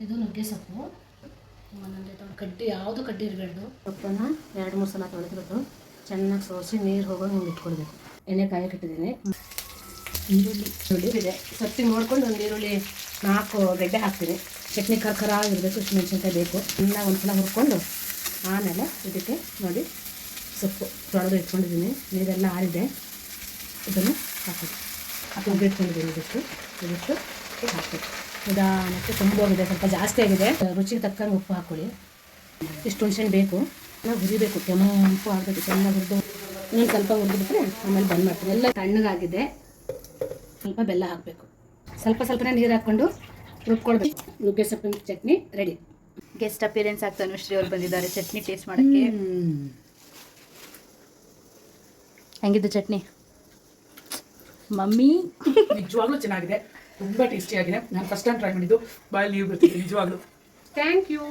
ಇದು ನುಗ್ಗೆ ಸೊಪ್ಪು ಒಂದೊಂದೇ ಕಡ್ಡಿ ಯಾವುದು ಕಡ್ಡಿ ಇರಬಾರ್ದು. ಸೊಪ್ಪನ್ನು 2-3 ಸಲ ತೊಳೆದ್ಬಿಟ್ಟು ಚೆನ್ನಾಗಿ ಸೋಸಿ ನೀರು ಹೋಗೋದು ಹಿಂಗೆ ಇಟ್ಕೊಳ್ಬೇಕು. ಎಣ್ಣೆ ಕಾಯಕ್ಕೆ ಇಟ್ಟಿದ್ದೀನಿ. ಈರುಳ್ಳಿ ಇದೆ. ಸೊಪ್ಪಿಗೆ ನೋಡ್ಕೊಂಡು ಒಂದು ಈರುಳ್ಳಿ 4 ಗಡ್ಡೆ ಹಾಕ್ತೀನಿ. ಚಟ್ನಿ ಖರ ಇರಬೇಕು, ಇಷ್ಟು ಮೆಣಸಿನ್ಕಾಯಿ ಬೇಕು. ಎಲ್ಲ ಒಂದ್ಸಲ ಹುರ್ಕೊಂಡು ಆಮೇಲೆ ಇದಕ್ಕೆ ನೋಡಿ ಸೊಪ್ಪು ತೊಳೆದು ಇಟ್ಕೊಂಡಿದ್ದೀನಿ. ನೀರೆಲ್ಲ ಆರಿದೆ. ಇದನ್ನು ಹಾಕೋದು. ಉಪ್ಪು ಇಟ್ಕೊಂಡಿದ್ದೀನಿ. ಇದಿಷ್ಟು ಹಾಕ್ಬೇಕು. ನಿಧಾನಕ್ಕೆ ತುಂಬೋಗಿದೆ, ಸ್ವಲ್ಪ ಜಾಸ್ತಿ ಆಗಿದೆ. ರುಚಿಗೆ ತಕ್ಕಂಗೆ ಉಪ್ಪು ಹಾಕ್ಕೊಳ್ಳಿ. ಇಷ್ಟು ಹುಣಸೆಹಣ್ಣು ಬೇಕು. ನಾವು ಹುರಿಬೇಕು, ಕೆಂಪು ಆಗಬೇಕು. ಚೆನ್ನಾಗಿ ಹುರಿದು ಇನ್ನೊಂದು ಸ್ವಲ್ಪ ಹುರಿದ್ಬಿಟ್ರೆ ಆಮೇಲೆ ಬಂದ್ ಮಾಡ್ತೀನಿ. ಎಲ್ಲ ತಣ್ಣಗಾಗಿದೆ. ಸ್ವಲ್ಪ ಬೆಲ್ಲ ಹಾಕಬೇಕು. ಸ್ವಲ್ಪನೇ ನೀರು ಹಾಕ್ಕೊಂಡು ರುಬ್ಕೊಳ್ಬೇಕು. ನುಗ್ಗೆ ಸೊಪ್ಪಿನ ಚಟ್ನಿ ರೆಡಿ. ಗೆಸ್ಟ್ ಅಪಿಯರೆನ್ಸ್ ಆಗ್ತಾ ಅನುಶ್ರೀ ಅವ್ರು ಬಂದಿದ್ದಾರೆ ಚಟ್ನಿ ಟೇಸ್ಟ್ ಮಾಡೋಕ್ಕೆ. ಹೆಂಗಿದ್ದು ಚಟ್ನಿ ಮಮ್ಮಿ? ನಿಜವಾಗ್ಲೂ ಚೆನ್ನಾಗಿದೆ, ತುಂಬ ಟೇಸ್ಟಿ ಆಗಿದೆ. ನಾನು ಫಸ್ಟ್ ಟೈಮ್ ಟ್ರೈ ಮಾಡಿದ್ದು. ಬಾಯಲ್ಲಿ ನೀವು ಬರ್ತಿದ್ದೆ ನಿಜವಾಗ್ಲೂ. Thank you.